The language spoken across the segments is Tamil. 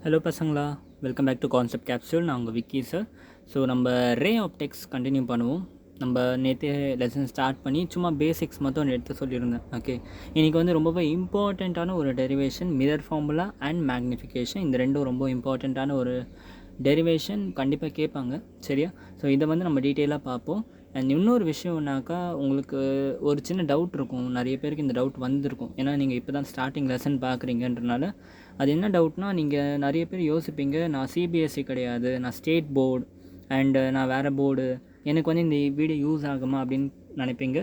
ஹலோ பசங்களா, welcome back to Concept Capsule. நான் உங்கள் விக்கி சார். ஸோ நம்ம ரே ஆப்டிக்ஸ் கண்டினியூ பண்ணுவோம். நம்ம நேற்று லெசன் ஸ்டார்ட் பண்ணி சும்மா பேசிக்ஸ் மட்டும் எடுத்து சொல்லியிருந்தேன். ஓகே, இன்றைக்கி வந்து ரொம்பவே இம்பார்ட்டண்ட்டான ஒரு derivation, mirror formula and magnification. இந்த ரெண்டும் ரொம்ப இம்பார்ட்டண்ட்டான ஒரு டெரிவேஷன், கண்டிப்பாக கேட்பாங்க. சரியா? ஸோ இதை வந்து நம்ம டீட்டெயிலாக பார்ப்போம். அண்ட் இன்னொரு விஷயம்னாக்கா, உங்களுக்கு ஒரு சின்ன டவுட் இருக்கும். நிறைய பேருக்கு இந்த டவுட் வந்திருக்கும். ஏன்னா நீங்கள் இப்போ தான் ஸ்டார்டிங் லெசன் பார்க்குறீங்கன்றனால. அது என்ன டவுட்னால், நீங்கள் நிறைய பேர் யோசிப்பீங்க, நான் சிபிஎஸ்சி கிடையாது, நான் ஸ்டேட் போர்டு அண்டு நான் வேறு போர்டு, எனக்கு வந்து இந்த வீடியோ யூஸ் ஆகுமா அப்படின்னு நினைப்பீங்க.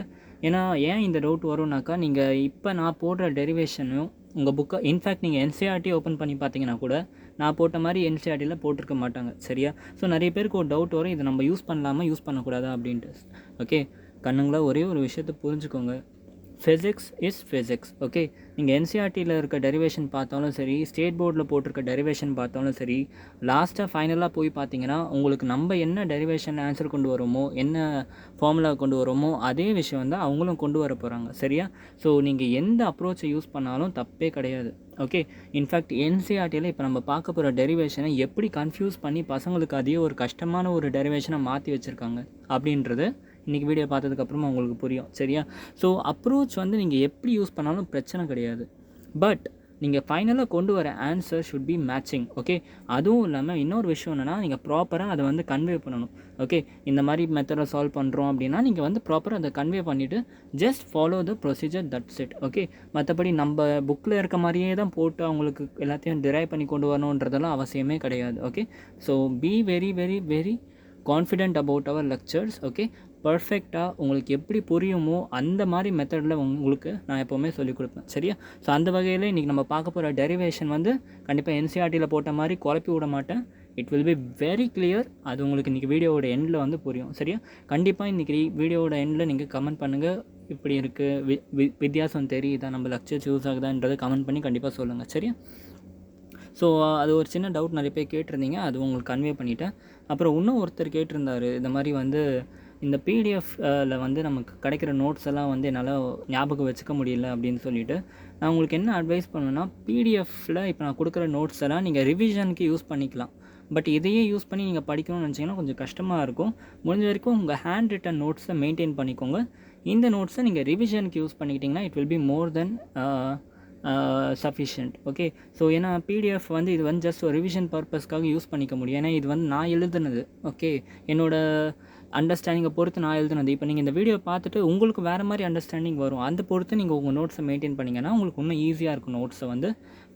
ஏன்னா ஏன் இந்த டவுட் வரும்னாக்கா, நீங்கள் இப்போ நான் போடுற டெரிவேஷனும் உங்கள் புக்கை, இன்ஃபேக்ட் நீங்கள் என்சிஆர்டி ஓப்பன் பண்ணி பார்த்தீங்கன்னா கூட நான் போட்ட மாதிரி என்சிஆர்டியில் போட்டிருக்க மாட்டாங்க. சரியா? ஸோ நிறைய பேருக்கு ஒரு டவுட் வரும், இதை நம்ம யூஸ் பண்ணலாமா யூஸ் பண்ணக்கூடாதா அப்படின்ட்டு. ஓகே கண்ணுங்களா, ஒரே ஒரு விஷயத்தை புரிஞ்சுக்கோங்க. Physics is physics. ஓகே, நீங்கள் என்சிஆர்டியில் இருக்க டெரிவேஷன் பார்த்தாலும் சரி, ஸ்டேட் போர்டில் போட்டிருக்க டெரிவேஷன் பார்த்தாலும் சரி, லாஸ்ட்டாக ஃபைனலாக போய் பார்த்தீங்கன்னா உங்களுக்கு நம்ம என்ன டெரிவேஷன் ஆன்சர் கொண்டு வரோமோ, என்ன ஃபார்முலா கொண்டு வரோமோ, அதே விஷயம் தான் அவங்களும் கொண்டு வர போகிறாங்க. சரியா? ஸோ நீங்கள் எந்த அப்ரோச்சை யூஸ் பண்ணாலும் தப்பே கிடையாது. ஓகே, இன்ஃபேக்ட் என்சிஆர்டியில் இப்போ நம்ம பார்க்க போகிற டெரிவேஷனை எப்படி கன்ஃபியூஸ் பண்ணி பசங்களுக்கு அதையே ஒரு கஷ்டமான ஒரு டெரிவேஷனை மாற்றி வச்சுருக்காங்க அப்படின்றது இன்றைக்கி வீடியோ பார்த்ததுக்கப்புறமா உங்களுக்கு புரியும். சரியா? ஸோ அப்ரோச் வந்து நீங்கள் எப்படி யூஸ் பண்ணாலும் பிரச்சனை கிடையாது. பட் நீங்கள் ஃபைனலாக கொண்டு வர answer should be matching. Okay, அதுவும் இல்லாமல் இன்னொரு விஷயம் என்னென்னா, நீங்கள் ப்ராப்பராக அதை வந்து கன்வே பண்ணணும். ஓகே, இந்த மாதிரி மெத்தடை சால்வ் பண்ணுறோம் அப்படின்னா நீங்கள் வந்து ப்ராப்பராக அதை கன்வே பண்ணிவிட்டு just follow the procedure, that's it. Okay, மற்றபடி நம்ம புக்கில் இருக்க மாதிரியே தான் போட்டு அவங்களுக்கு எல்லாத்தையும் டிரைவ் பண்ணி கொண்டு வரணுன்றதெல்லாம் அவசியமே கிடையாது. Okay, so be very very very confident about our lectures. Okay, பர்ஃபெக்டாக உங்களுக்கு எப்படி புரியுமோ அந்த மாதிரி மெத்தடில் உங்களுக்கு நான் எப்போவுமே சொல்லிக் கொடுப்பேன். சரியா? ஸோ அந்த வகையில் இன்றைக்கி நம்ம பார்க்க போகிற டெரிவேஷன் வந்து கண்டிப்பாக என்சிஆர்டியில் போட்ட மாதிரி குழப்பி விட மாட்டேன். It will be very clear. அது உங்களுக்கு இன்றைக்கி வீடியோவோட எண்டில் வந்து புரியும். சரியா? கண்டிப்பாக இன்றைக்கி வீடியோவோட எண்டில் நீங்கள் கமெண்ட் பண்ணுங்கள், இப்படி இருக்குது வித்தியாசம் தெரியுதா, நம்ம லெக்சர்ஸ் யூஸ் ஆகுதான்றதை கமெண்ட் பண்ணி கண்டிப்பாக சொல்லுங்கள். சரியா? ஸோ அது ஒரு சின்ன டவுட் நிறைய பேர் கேட்டிருந்தீங்க, அது உங்களுக்கு கன்வே பண்ணிவிட்டேன். அப்புறம் இன்னும் ஒருத்தர் கேட்டிருந்தார், இந்த மாதிரி வந்து இந்த பிடிஎஃப்ல வந்து நமக்கு கிடைக்கிற நோட்ஸ் எல்லாம் வந்து என்னால் ஞாபகம் வச்சுக்க முடியல அப்படின்னு சொல்லிட்டு, நான் உங்களுக்கு என்ன அட்வைஸ் பண்ணுவேன்னா, பிடிஎஃப்பில் இப்போ நான் கொடுக்குற நோட்ஸ் எல்லாம் நீங்கள் ரிவிஷனுக்கு யூஸ் பண்ணிக்கலாம். பட் இதையே யூஸ் பண்ணி நீங்கள் படிக்கணும்னு நினச்சிங்கன்னா கொஞ்சம் கஷ்டமாக இருக்கும். முடிஞ்ச வரைக்கும் உங்கள் ஹேண்ட் ரிட்டன் நோட்ஸை மெயின்டைன் பண்ணிக்கோங்க. இந்த நோட்ஸை நீங்கள் ரிவிஷனுக்கு யூஸ் பண்ணிக்கிட்டிங்கன்னா it will be more than sufficient. Okay, so ஏன்னா பிடிஎஃப் வந்து இது வந்து ஜஸ்ட் ஒரு ரிவிஷன் பர்பஸ்க்காக யூஸ் பண்ணிக்க முடியும். ஏன்னா இது வந்து நான் எழுதுனது. ஓகே, என்னோடய அண்டர்ஸ்டாண்டிங்கை பொறுத்து நான் எழுதுனது. இப்போ நீங்கள் இந்த வீடியோ பார்த்துட்டு உங்களுக்கு வேறு மாதிரி அண்டர்ஸ்டாண்டிங் வரும். அந்த பொறுத்து நீங்கள் உங்கள் நோட்ஸை மெயின்டைன் பண்ணிங்கன்னா உங்களுக்கு இன்னும் ஈஸியாக இருக்கும் நோட்ஸை வந்து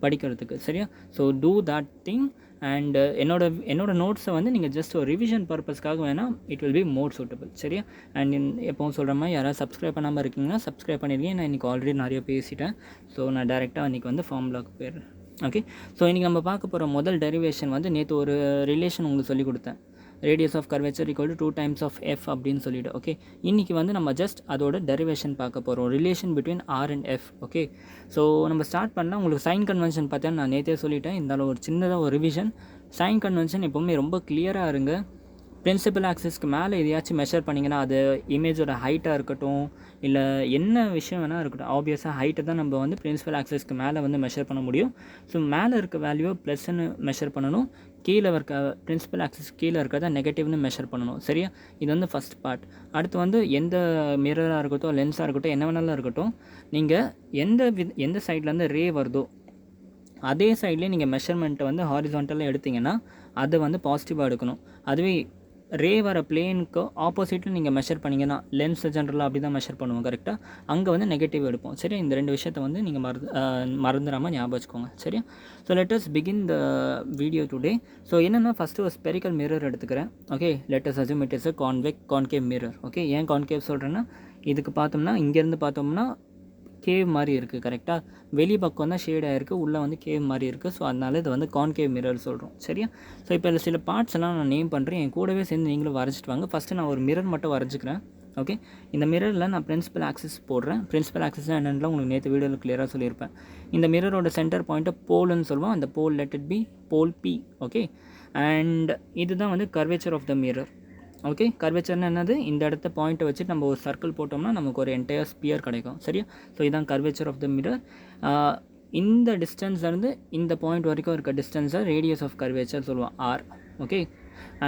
படிக்கிறதுக்கு. சரியா? So do that thing. And என்னோட நோட்ஸை வந்து நீங்கள் ஜஸ்ட் ஒரு ரிவிஷன் பர்பஸ்க்காக வேணால் it will be more suitable. சரியா? அண்ட் எப்போவும் சொல்கிற மாதிரி யாராவது சப்ஸ்கிரைப் பண்ணாமல் இருக்கீங்கன்னா சப்ஸ்கிரைப் பண்ணியிருக்கேன். நான் இன்றைக்கி ஆல்ரெடி நிறைய பேசிட்டேன். ஸோ நான் டேரெக்டாக இன்றைக்கி வந்து ஃபார்முலாவுக்கு போயிடுறேன். ஓகே, ஸோ இன்றைக்கி நம்ம பார்க்க போகிற முதல் டெரிவேஷன் வந்து நேற்று ஒரு ரிலேஷன் உங்களுக்கு சொல்லிக் கொடுத்தேன். Radius of curvature equal to 2 times of f அப்படின்னு சொல்லிவிட்டு. ஓகே, இன்றைக்கி வந்து நம்ம ஜஸ்ட் அதோட டெரிவேஷன் பார்க்க போகிறோம், relation between r and f. Okay, so நம்ம ஸ்டார்ட் பண்ணலாம். உங்களுக்கு சைன் கன்வென்ஷன் பார்த்தேன், நான் நேற்றே சொல்லிட்டேன். இருந்தாலும் ஒரு சின்னதாக ஒரு ரிவிஷன். சைன் கன்வென்ஷன் எப்போவுமே ரொம்ப கிளியராக இருங்க. பிரின்சிபல் ஆக்சிஸ்க்கு மேலே எதையாச்சும் மெஷர் பண்ணிங்கன்னா, அது இமேஜோட ஹைட்டாக இருக்கட்டும், இல்லை என்ன விஷயம் வேணால் இருக்கட்டும், ஆப்வியஸாக ஹைட்டை தான் நம்ம வந்து பிரின்சிபல் ஆக்சிஸ்க்கு மேலே வந்து மெஷர் பண்ண முடியும். ஸோ மேலே இருக்க வேல்யூ ப்ளஸ்ன்னு மெஷர் பண்ணணும், கீழே இருக்க பிரின்சிபல் ஆக்சிஸ் கீழே இருக்கிறத நெகட்டிவ்னு மெஷர் பண்ணணும். சரியா? இது வந்து ஃபஸ்ட் பார்ட். அடுத்து வந்து எந்த மிரராக இருக்கட்டும், லென்ஸாக இருக்கட்டும், என்ன வேணாலும் இருக்கட்டும், நீங்கள் எந்த சைட்லேருந்து ரே வருதோ அதே சைட்லேயே நீங்கள் மெஷர்மெண்ட்டை வந்து ஹாரிசான்டலாக எடுத்திங்கன்னா அதை வந்து பாசிட்டிவாக எடுக்கணும். அதுவே ரே வர பிளேனுக்கு ஆப்போசிட்டில் நீங்கள் மெஷர் பண்ணிங்கன்னா, லென்ஸ் ஜென்ரலாக அப்படி தான் மெஷர் பண்ணுவோம். கரெக்டாக? அங்கே வந்து நெகட்டிவ் எடுப்போம். சரியா? இந்த ரெண்டு விஷயத்தை வந்து நீங்கள் மறந்துடாமல் ஞாபகம் வச்சுக்கோங்க. சரியா? So let us begin the video today. So என்னென்னா, ஃபஸ்ட்டு ஒரு ஸ்பெரிக்கல் மிரர் எடுத்துக்கிறேன். Okay, let us assume it is a concave mirror. Okay, ஏன் கான்கேவ் சொல்கிறேன்னா, இதுக்கு பார்த்தோம்னா இங்கேருந்து பார்த்தோம்னா கேவ் மாதிரி இருக்குது. கரெக்டாக? வெளி பக்கம் தான் ஷேட் ஆகிருக்கு, உள்ளே வந்து கேவ் மாதிரி இருக்குது. ஸோ அதனால் இது வந்து கான்கேவ் மிரர் சொல்கிறோம். சரியா? ஸோ இப்போ இதில் சில பார்ட்ஸ் எல்லாம் நான் நேம் பண்ணுறேன், என் கூடவே சேர்ந்து நீங்களும் வரைஞ்சிட்டு வாங்க. ஃபஸ்ட்டு நான் ஒரு மிரர் மட்டும் வரைஞ்சிக்கிறேன். ஓகே, இந்த மிரரில் நான் பிரின்சிபல் ஆக்சிஸ் போடுறேன். பிரின்சிபல் ஆக்சிஸ் என்னென்னா உங்களுக்கு நேற்று வீடியோவில் கிளியராக சொல்லியிருப்பேன். இந்த மிரரோட சென்டர் பாயிண்ட்டை போல்னு சொல்லுவோம். அந்த pole let it be pole P. Okay, and இதுதான் வந்து curvature of the mirror. Okay, கர்வேச்சர்னு என்னது, இந்த இடத்த பாயிண்ட்டை வச்சுட்டு நம்ம ஒரு சர்க்கிள் போட்டோம்னா நமக்கு ஒரு என்டையர் ஸ்பியர் கிடைக்கும். சரியா? ஸோ இதுதான் கர்வேச்சர் ஆஃப் த மிரர். இந்த டிஸ்டன்ஸ்லேருந்து இந்த பாயிண்ட் வரைக்கும் இருக்க டிஸ்டன்ஸை ரேடியஸ் ஆஃப் கர்வேச்சர் சொல்லுவோம் ஆர். ஓகே,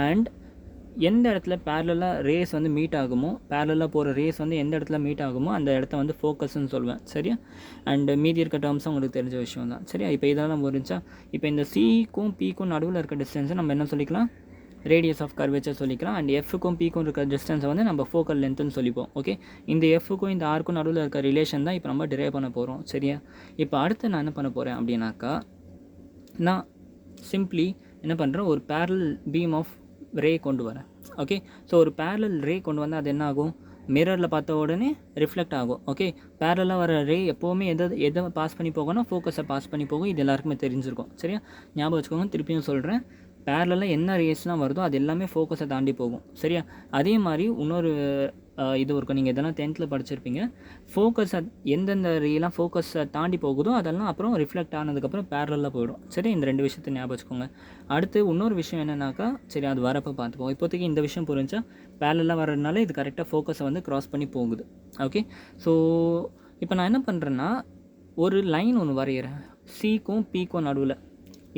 அண்ட் எந்த இடத்துல பேரலாக ரேஸ் வந்து மீட் ஆகுமோ, பேரலாக போகிற ரேஸ் வந்து எந்த இடத்துல மீட் ஆகுமோ அந்த இடத்த வந்து ஃபோக்கஸ்ன்னு சொல்லுவேன். சரியா? அண்ட் மீதி இருக்க டேர்ம்ஸும் உங்களுக்கு தெரிஞ்ச விஷயம் தான். சரியா? இப்போ இதெல்லாம் புரிஞ்சா, இப்போ இந்த சிக்கும் பிக்கும் நடுவில் இருக்க டிஸ்டன்ஸை நம்ம என்ன சொல்லிக்கலாம்? ரேடியஸ் ஆஃப் கர்வேச்சர் சொல்லிக்கலாம். அண்ட் எஃப்க்கும் பிக்கும் இருக்க டிஸ்டன்ஸை வந்து நம்ம ஃபோக்கல் லென்த்துன்னு சொல்லிப்போம். ஓகே, இந்த எஃப்க்கும் இந்த ஆர்க்கும் நடுவில் இருக்க ரிலேஷன் தான் இப்போ நம்ம டிரைவ் பண்ண போகிறோம். சரியா? இப்போ அடுத்து நான் என்ன பண்ண போகிறேன் அப்படின்னாக்கா, நான் சிம்பிளி என்ன பண்ணுறேன், ஒரு பேரல் பீம் ஆஃப் ரே கொண்டு வரேன். ஓகே, ஸோ ஒரு பேரல் ரே கொண்டு வந்தால் அது என்ன ஆகும்? மிரரில் பார்த்த உடனே ரிஃப்ளெக்ட் ஆகும். ஓகே, பேரலாக வர ரே எப்போவுமே எதை பாஸ் பண்ணி போகணும்? ஃபோக்கஸை பாஸ் பண்ணி போகும். இது எல்லாருக்குமே தெரிஞ்சிருக்கும். சரியா? ஞாபகம் வச்சுக்கோங்க. திருப்பியும் சொல்கிறேன், பேரலாக என்ன ரேஸ்லாம் வருதோ அது எல்லாமே ஃபோக்கஸை தாண்டி போகும். சரியா? அதே மாதிரி இன்னொரு இது இருக்கும், நீங்கள் இதெல்லாம் 10th படிச்சிருப்பீங்க. ஃபோக்கஸை எந்தெந்த ரேலாம் ஃபோக்கஸை தாண்டி போகுதோ அதெல்லாம் அப்புறம் ரிஃப்ளெக்ட் ஆனதுக்கப்புறம் பேரலாக போயிடும். சரி, இந்த 2 விஷயத்தை ஞாபகம் வச்சுக்கோங்க. அடுத்து இன்னொரு விஷயம் என்னென்னாக்கா, சரி அது வரப்போ பார்த்துப்போம். இப்போதைக்கு இந்த விஷயம் புரிஞ்சா, பேரலாக வர்றதுனால இது கரெக்டாக ஃபோக்கஸை வந்து க்ராஸ் பண்ணி போகுது. ஓகே, ஸோ இப்போ நான் என்ன பண்ணுறேன்னா, ஒரு லைன் ஒன்று வரைகிறேன் சிக்கும் பிக்கும் நடுவில்.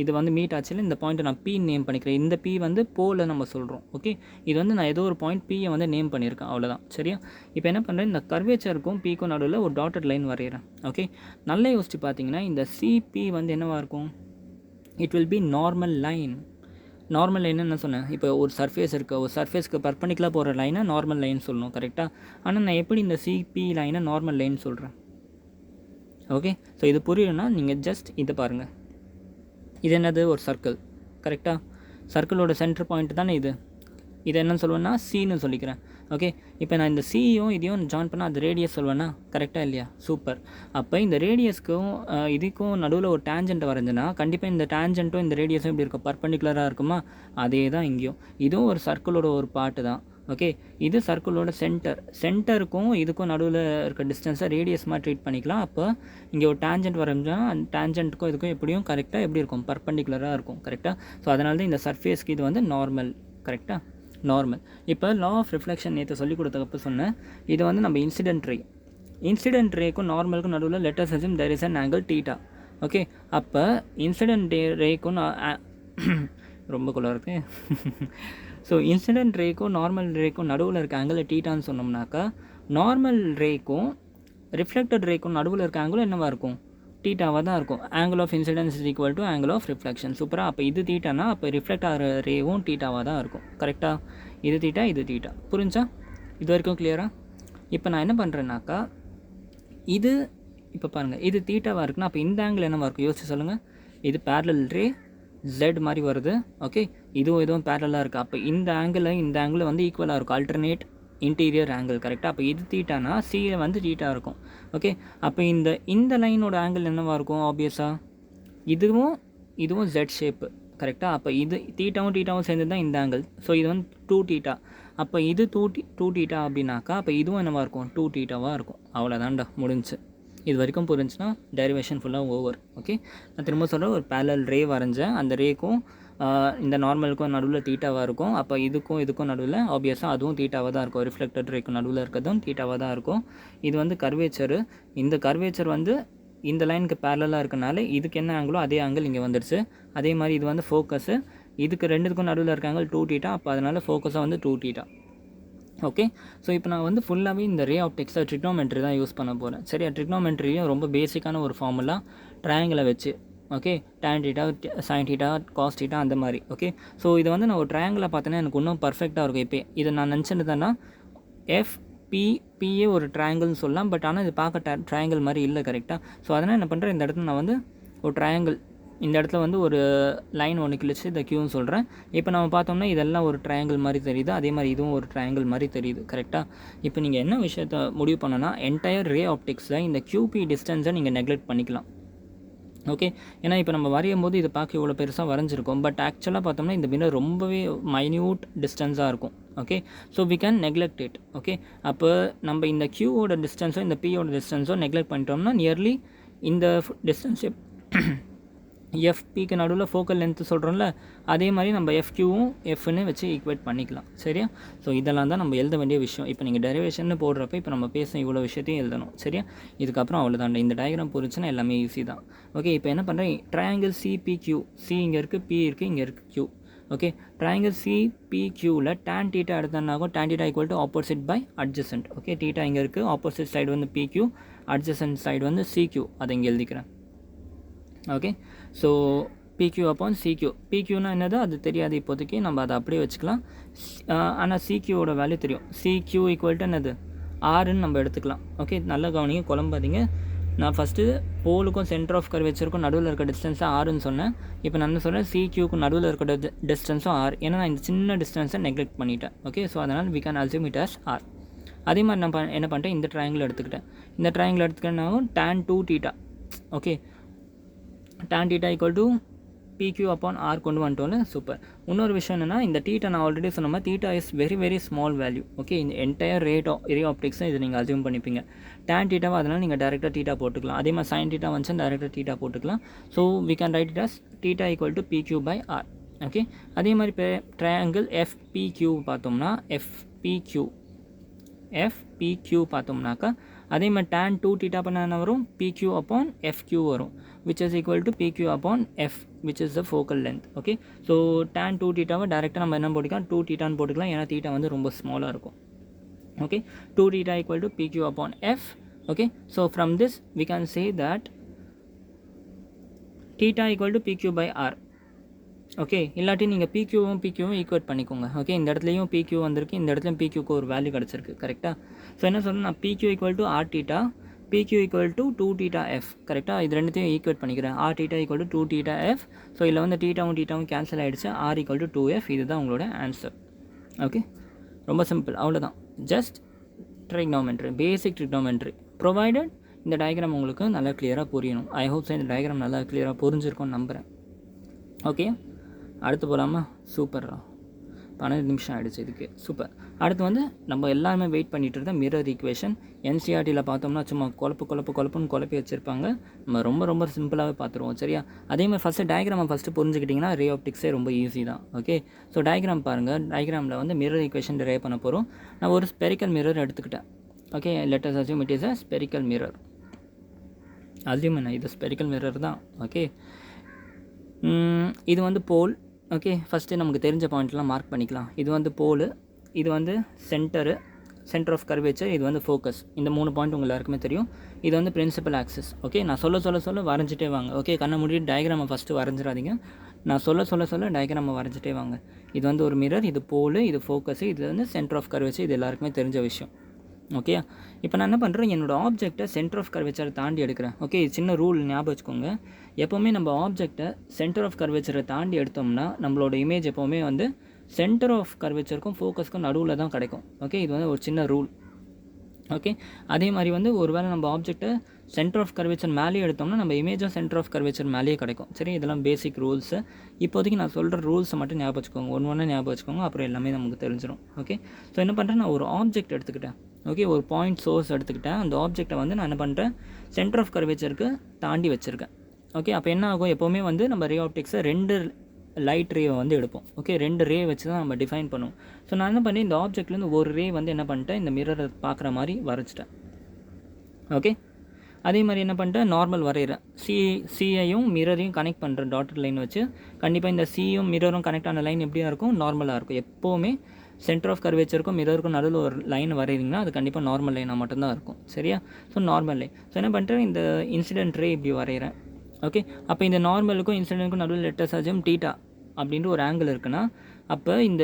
இது வந்து மீட் ஆச்சுல, இந்த பாயிண்ட்டை நான் பி நேம் பண்ணிக்கிறேன். இந்த பி வந்து போல நம்ம சொல்கிறோம். ஓகே, இது வந்து நான் ஏதோ ஒரு பாயிண்ட் பியை வந்து நேம் பண்ணியிருக்கேன், அவ்வளோதான். சரியா? இப்போ என்ன பண்ணுறேன், இந்த கர்வேச்சருக்கும் பிக்கும் நடுவில் ஒரு டாட்டட் லைன் வரைகிறேன். ஓகே, நல்லா யோசிச்சு பார்த்தீங்கன்னா இந்த சிபி வந்து என்னவாக இருக்கும்? It will B normal line. Normal line என்ன சொன்னேன்? இப்போ ஒரு சர்ஃபேஸ் இருக்குது, ஒரு சர்ஃபேஸ்க்கு பர்பண்டிகுலராக போகிற லைனை நார்மல் லைன் சொல்லணும். கரெக்டாக? ஆனால் நான் எப்படி இந்த சிபி லைனை நார்மல் லைன் சொல்கிறேன்? ஓகே, ஸோ இது புரியணும்னா நீங்கள் ஜஸ்ட் இதை பாருங்கள். இது என்னது? ஒரு சர்க்கிள். கரெக்டாக? சர்க்கிளோட சென்டர் பாயிண்ட் தானே இது. இதை என்னன்னு சொல்லுவேன்னா சின்னு சொல்லிக்கிறேன். ஓகே, இப்போ நான் இந்த சியும் இதையும் ஜாயின் பண்ணால் அது ரேடியஸ் சொல்லுவேன்னா? கரெக்டாக இல்லையா? சூப்பர். அப்போ இந்த ரேடியஸ்க்கும் இதுக்கும் நடுவில் ஒரு டேஞ்சென்ட் வரைஞ்சுன்னா கண்டிப்பாக இந்த டேஞ்சென்ட்டும் இந்த ரேடியஸும் இப்படி இருக்கும், பர்பண்டிகுலராக இருக்குமா? அதே தான் இங்கேயும். இதுவும் ஒரு சர்க்கிளோட ஒரு பார்ட்டு தான். ஓகே, இது சர்க்கிளோட சென்டருக்கும் இதுக்கும் நடுவில் இருக்க டிஸ்டன்ஸை ரேடியஸ் மாதிரி ட்ரீட் பண்ணிக்கலாம். அப்போ இங்கே ஒரு டேஞ்சென்ட் வரைஞ்சா அந்த டேஞ்சென்ட்டுக்கும் இதுக்கும் எப்படியும் கரெக்டாக எப்படி இருக்கும்? பர்பண்டிகுலராக இருக்கும். கரெக்டாக? ஸோ அதனால தான் இந்த சர்ஃபேஸ்க்கு இது வந்து நார்மல். கரெக்டாக? நார்மல். இப்போ லா ஆஃப் ரிஃப்ளெக்ஷன் நேற்று சொல்லிக் கொடுத்தப்போ சொன்னேன், இது வந்து நம்ம இன்சிடென்ட் ரேக்கும் நார்மலுக்கும் நடுவில் letter assume there is an angle theta. Okay, அப்போ இன்சிடென்ட் ரேக்கும் ரொம்ப குள்ள இருக்குது. ஸோ இன்சிடென்ட் ரேக்கும் நார்மல் ரேக்கும் நடுவில் இருக்க ஆங்கிள் தீட்டான்னு சொன்னோம்னாக்கா, நார்மல் ரேக்கும் ரிஃப்ளெக்டட் ரேக்கும் நடுவில் இருக்க ஆங்கிள் என்னவாக இருக்கும்? தீட்டாவாக தான் இருக்கும். Angle of incidence is equal to angle of reflection. சூப்பராக. அப்போ இது தீட்டானா அப்போ ரிஃப்ளெக்ட் ஆகிற ரேவும் தீட்டாவாக தான் இருக்கும். கரெக்டாக? இது தீட்டா, இது தீட்டா. புரிஞ்சா? இது வரைக்கும் கிளியராக? இப்போ நான் என்ன பண்ணுறேன்னாக்கா, இது இப்போ பாருங்கள், இது தீட்டாவாக இருக்குன்னா அப்போ இந்த ஆங்கிள் என்னவாக இருக்கும்? யோசிச்சு சொல்லுங்கள். இது பேரலல் ரே Z மாதிரி வருது. ஓகே, இதுவும் பேரலாக இருக்குது. அப்போ இந்த ஆங்கிள் வந்து ஈக்குவலாக இருக்கும், அல்டர்னேட் இன்டீரியர் ஆங்கிள். கரெக்டாக? அப்போ இது தீட்டானா சி வந்து தீட்டா இருக்கும். ஓகே, அப்போ இந்த லைனோட ஆங்கிள் என்னவாக இருக்கும்? ஆப்வியஸாக இதுவும் Z ஷேப்பு. கரெக்டாக? அப்போ இது தீட்டாவும் சேர்ந்து தான் இந்த ஆங்கிள். ஸோ இது வந்து 2 தீட்டா. அப்போ இது 2 தீட்டா அப்படின்னாக்கா அப்போ இதுவும் என்னவாக இருக்கும்? 2 தீட்டாவாக இருக்கும். அவ்வளோதான்டா, முடிஞ்சு. இது வரைக்கும் புரிஞ்சுன்னா டெரிவேஷன் ஃபுல்லாக ஓவர். ஓகே, நான் திரும்ப சொல்கிறேன், ஒரு பேரலல் ரே வரைஞ்சேன். அந்த ரேக்கும் இந்த நார்மலுக்கும் நடுவில் தீட்டாவாக இருக்கும். அப்போ இதுக்கும் நடுவில் ஆப்வியஸாக அதுவும் தீட்டாவாக தான் இருக்கும். ரிஃப்ளெக்டட் ரேக்கும் நடுவில் இருக்கிறதும் தீட்டாவாக தான் இருக்கும். இது வந்து கர்வேச்சரு. இந்த கர்வேச்சர் வந்து இந்த லைனுக்கு பேரலாக இருக்கனால இதுக்கு என்ன ஆங்கிளோ அதே ஆங்கிள் இங்கே வந்துடுச்சு. அதே மாதிரி இது வந்து ஃபோக்கஸு. இதுக்கு ரெண்டுக்கும் நடுவில் இருக்க ஆங்கிள் 2 தீட்டா. அப்போ அதனால் ஃபோக்கஸாக வந்து 2 தீட்டா. ஓகே, ஸோ இப்போ நான் வந்து ஃபுல்லாகவே இந்த ரே ஆப்டிக்ஸை ட்ரிக்னோமெட்ரி தான் யூஸ் பண்ண போகிறேன். சரியா? ட்ரிக்னோமெட்ரியும் ரொம்ப பேசிக்கான ஒரு ஃபார்முலா, ட்ரையாங்கிளை வச்சு. ஓகே, tan θ, sin θ, cos θ அந்த மாதிரி. ஓகே, ஸோ இதை வந்து நான் ஒரு ட்ரையாங்கிளை பார்த்தேன்னா எனக்கு இன்னும் பர்ஃபெக்டாக இருக்கும். இப்போ இதை நான் நினச்சிருந்தேன்னா பியே ஒரு ட்ரையாங்கிள்னு சொல்லலாம். பட் ஆனால் இது பார்க்க ட்ரையாங்கிள் மாதிரி இல்லை. கரெக்டாக? ஸோ அதனால் என்ன பண்ணுறேன், இந்த இடத்துல நான் வந்து ஒரு ட்ரையாங்கிள், இந்த இடத்துல வந்து ஒரு லைன் ஒன்று கிழிச்சு இந்த க்யூன்னு சொல்கிறேன். இப்போ நம்ம பார்த்தோம்னா இதெல்லாம் ஒரு ட்ரையாங்கிள் மாதிரி தெரியுது. அதே மாதிரி இதுவும் ஒரு ட்ரையாங்கிள் மாதிரி தெரியுது. கரெக்டாக? இப்போ நீங்கள் என்ன விஷயத்தை முடிவு பண்ணனா, என்டையர் ரே ஆப்டிக்ஸில் இந்த QP டிஸ்டன்ஸை நீங்கள் நெக்லெக்ட் பண்ணிக்கலாம். ஓகே, ஏன்னா இப்போ நம்ம வரையும் போது இதை பார்க்க இவ்வளோ பெருசாக வரைஞ்சிருக்கோம். பட் ஆக்சுவலாக பார்த்தோம்னா இந்த மிரர் ரொம்பவே மைன்யூட் டிஸ்டன்ஸாக இருக்கும். Okay, so we can neglect it. Okay, அப்போ நம்ம இந்த Qவோட டிஸ்டன்ஸோ இந்த Pயோட டிஸ்டன்ஸோ நெக்லெக்ட் பண்ணிட்டோம்னா நியர்லி இந்த டிஸ்டன்ஸ் எஃபிக்கு நடுவில் ஃபோக்கல் லென்த்து சொல்கிறோம்ல, அதே மாதிரி நம்ம எஃப்கியூவும் எஃப்னு வச்சு ஈக்குவேட் பண்ணிக்கலாம். சரியா? ஸோ இதெல்லாம் தான் நம்ம எழுத வேண்டிய விஷயம். இப்போ நீங்கள் டெரிவேஷன் போடுறப்ப இப்போ நம்ம பேச இவ்வளோ விஷயத்தையும் எழுதணும். சரியா? இதுக்கப்புறம் அவ்வளோதான். இந்த டயக்ராம் புரிச்சுன்னா எல்லாமே ஈஸி தான். ஓகே, இப்போ என்ன பண்ணுறேன், ட்ரையாங்கிள் சிபிக்யூ, சி இங்கே இருக்குது, பி இருக்குது, இங்கே இருக்குது கியூ. ஓகே, ட்ரையாங்கிள் சிபிக்யூவில் tan θ எடுத்தோம்னாகும் tan θ equal to opposite by adjacent. Okay, θ இங்கே இருக்குது, ஆப்போசிட் சைடு வந்து பிக்யூ, அட்ஜசன்ட் சைடு வந்து சிக்யூ. அதை இங்கே எழுதிக்கிறேன். Okay, so PQ upon CQ. PQனா என்னது அது தெரியாது இப்போதைக்கு, நம்ம அதை அப்படியே வச்சுக்கலாம். ஆனால் CQவோட வேல்யூ தெரியும். CQ ஈக்குவல் டு என்னது ஆர்ன்னு நம்ம எடுத்துக்கலாம். ஓகே, நல்ல கவனிங்க, குழம்பாதீங்க. நான் ஃபஸ்ட்டு போலுக்கும் சென்டர் ஆஃப் கர்வேச்சருக்கும் நடுவில் இருக்க டிஸ்டன்ஸை ஆறுன்னு சொன்னேன். இப்போ நான் என்ன சொல்கிறேன், CQக்கு நடுவில் இருக்க டிஸ்டன்ஸும் ஆர். ஏன்னா நான் இந்த சின்ன டிஸ்டன்ஸை நெக்லெக்ட் பண்ணிட்டேன். ஓகே, ஸோ அதனால் we can assume it as R. அதே மாதிரி நான் என்ன பண்ணிட்டேன், இந்த ட்ரையாங்கிள் எடுத்துக்கிட்டேன். இந்த ட்ரையாங்கிள் எடுத்துக்கிட்டேன்னாலும் tan 2θ. Okay, tan θ equal to PQ upon R கொண்டு வந்துட்டோன்னு. சூப்பர். இன்னொரு விஷயம் என்னென்னா, இந்த θ நான் ஆல்ரெடி சொன்ன மாதிரி θ is very very small value. Okay, இந்த என்டையர் ரே ஆப்டிக்ஸை இதை நீங்கள் அசியூம் பண்ணிப்பீங்க. tan θவை அதனால் நீங்கள் டேரெக்டாக θ போட்டுக்கலாம். அதே மாதிரி sin θ வந்துச்சு டேரெக்டாக θ போட்டுக்கலாம். So we can write it as θ equal to PQ by R. Okay, அதே மாதிரி இப்போ ட்ரையாங்கிள் FPQ பார்த்தோம்னா FPQ பார்த்தோம்னாக்கா அதே மாதிரி tan 2θ பண்ண என்ன வரும், PQ அப்பான் FQ வரும், which is equal to PQ upon F, which is the focal length. Okay, so tan 2θவை டேரெக்டாக நம்ம என்ன போட்டுக்கலாம், 2θன்னு போட்டுக்கலாம். ஏன்னா θ வந்து ரொம்ப ஸ்மாலாக இருக்கும். Okay, 2θ equal to PQ upon F. Okay, so from this we can say that θ equal to PQ by R. Okay, இல்லாட்டி நீங்கள் PQவும் ஈக்குவேட் பண்ணிக்கோங்க. ஓகே, இந்த இடத்துலையும் PQ வந்திருக்கு, இந்த இடத்துலையும் PQக்கு ஒரு வேல்யூ கிடச்சிருக்கு. கரெக்டாக? ஸோ என்ன சொல்கிறேன், நான் PQ equal to R θ, PQ equal to 2θF. கரெக்டாக? இது ரெண்டுத்தையும் ஈக்குவேட் பண்ணிக்கிறேன். R θ equal to 2θF. So இதில் வந்து θவும் கேன்சல் ஆகிடுச்சு. R equal to 2F. இதுதான் உங்களோட ஆன்சர். ஓகே, ரொம்ப சிம்பிள், அவ்வளோதான். ஜஸ்ட் ட்ரிக்னோமெட்ரி, பேசிக் ட்ரிக்னோமெட்ரி ப்ரொவைடட். இந்த டயக்ராம் உங்களுக்கு நல்லா கிளியராக புரியணும். ஐ ஹோப் இந்த டயக்ராம் நல்லா கிளியராக புரிஞ்சிருக்கும்னு நம்புகிறேன். ஓகே, அடுத்து போகலாமா? சூப்பர்ரா, 12 நிமிஷம் ஆகிடுச்சு இதுக்கு. சூப்பர். அடுத்து வந்து நம்ம எல்லாருமே வெயிட் பண்ணிகிட்டு இருந்த மிரர் ஈக்குவேஷன். NCERTயில் பார்த்தோம்னா சும்மா குழப்புன்னு குழப்பி வச்சுருப்பாங்க. நம்ம ரொம்ப சிம்பிளாகவே பார்த்துருவோம். சரியா? அதே மாதிரி ஃபஸ்ட்டு டயக்ராமை புரிஞ்சுக்கிட்டிங்கன்னா ரே ஆப்டிக்ஸே ரொம்ப ஈஸி தான். ஓகே, ஸோ டயக்ராம் பாருங்கள். டயக்ராமில் வந்து மிரர் ஈக்குவேஷன் டிரைவ் பண்ண போகிறோம். நான் ஒரு ஸ்பெரிக்கல் மிரர் எடுத்துக்கிட்டேன். Okay, let us assume it is a spherical mirror. Assume என்ன, இது ஸ்பெரிக்கல் மிரர் தான். ஓகே, இது வந்து போல். ஓகே, ஃபஸ்ட்டு நமக்கு தெரிஞ்ச பாயிண்ட்லாம் மார்க் பண்ணிக்கலாம். இது வந்து போலு, இது வந்து சென்டர் ஆஃப் கர்வேச்சர், இது வந்து ஃபோக்கஸ். இந்த 3 பாயிண்ட் உங்களுக்கு எல்லாருக்குமே தெரியும். இது வந்து பிரின்சிபல் ஆக்சிஸ். ஓகே, நான் சொல்ல வரைஞ்சிட்டே வாங்க. ஓகே, கண்ணை மூடிட்டு டயக்ராமை ஃபஸ்ட்டு வரைஞ்சிடாதீங்க. நான் சொல்ல டயக்ராமை வரைஞ்சிட்டே வாங்க. இது வந்து ஒரு மிரர், இது போலு, இது ஃபோக்கஸு, இது வந்து சென்டர் ஆஃப் கர்வேச்சர். இது எல்லாருக்குமே தெரிஞ்ச விஷயம். ஓகே, இப்போ நான் என்ன பண்ணுறேன், என்னோடய ஆப்ஜெக்டை சென்டர் ஆஃப் கர்வேச்சரை தாண்டி எடுக்கிறேன். ஓகே, சின்ன ரூல் ஞாபகம் வச்சுக்கோங்க. எப்போவுமே நம்ம ஆப்ஜெக்டை சென்டர் ஆஃப் கர்வேச்சரை தாண்டி எடுத்தோம்னா நம்மளோட இமேஜ் எப்போவுமே வந்து சென்டர் ஆஃப் கர்வேச்சருக்கும் ஃபோக்கஸ்க்கும் நடுவில் தான் கிடைக்கும். ஓகே, இது வந்து ஒரு சின்ன ரூல். ஓகே, அதே மாதிரி வந்து ஒருவேளை நம்ம ஆப்ஜெக்ட்டை சென்டர் ஆஃப் கர்வேச்சர் மேலேயே எடுத்தோம்னா நம்ம இமேஜும் சென்டர் ஆஃப் கர்வேச்சர் மேலேயே கிடைக்கும். சரி, இதெல்லாம் பேசிக் ரூல்ஸு. இப்போதைக்கு நான் சொல்கிற ரூல்ஸை மட்டும் ஞாபகம் வச்சுக்கோங்க. ஒன்று ஞாபகம் வச்சுக்கோங்க, அப்புறம் எல்லாமே நமக்கு தெரிஞ்சிடும். ஓகே, ஸோ என்ன பண்ணுறேன், நான் ஒரு ஆப்ஜெக்ட் எடுத்துக்கிட்டேன். ஓகே, ஒரு பாயிண்ட் சோர்ஸ் எடுத்துக்கிட்டேன். அந்த ஆப்ஜெக்டை வந்து நான் என்ன பண்ணுறேன், சென்டர் ஆஃப் கர்வேச்சருக்கு தாண்டி வச்சுருக்கேன். ஓகே, அப்போ என்ன ஆகும், எப்போவுமே வந்து நம்ம ரே ஆப்டிக்ஸை 2 லைட் ரேவை வந்து எடுப்போம். ஓகே, 2 ரே வச்சு தான் நம்ம டிஃபைன் பண்ணுவோம். ஸோ நான் என்ன பண்ணேன், இந்த ஆப்ஜெக்ட்லேருந்து ஒரு ரே வந்து என்ன பண்ணிட்டேன், இந்த மிரரை பார்க்குற மாதிரி வரைச்சிட்டேன். ஓகே, அதே மாதிரி என்ன பண்ணிட்டேன், நார்மல் வரைகிறேன். சியையும் மிரரையும் கனெக்ட் பண்ணுறேன் டாட்டட் லைன் வச்சு. கண்டிப்பாக இந்த சியும் மிரரும் கனெக்ட் ஆன லைன் எப்படியா இருக்கும், நார்மலாக இருக்கும். எப்போவுமே சென்டர் ஆஃப் கர்வேச்சருக்கும் மிரருக்கும் நடுவில் ஒரு லைன் வரைகிறீங்கன்னா அது கண்டிப்பாக நார்மல் லைனாக மட்டும்தான் இருக்கும். சரியா? So normal line. ஸோ என்ன பண்ணிட்டேன், இந்த இன்சிடென்ட் ரே இப்படி வரைகிறேன். ஓகே, அப்போ இந்த நார்மலுக்கும் இன்சிடென்ட்டுக்கும் நடுவில் லெட்டர்ஸ் அஜம் θ அப்படின்ற ஒரு ஆங்கிள் இருக்குன்னா அப்போ இந்த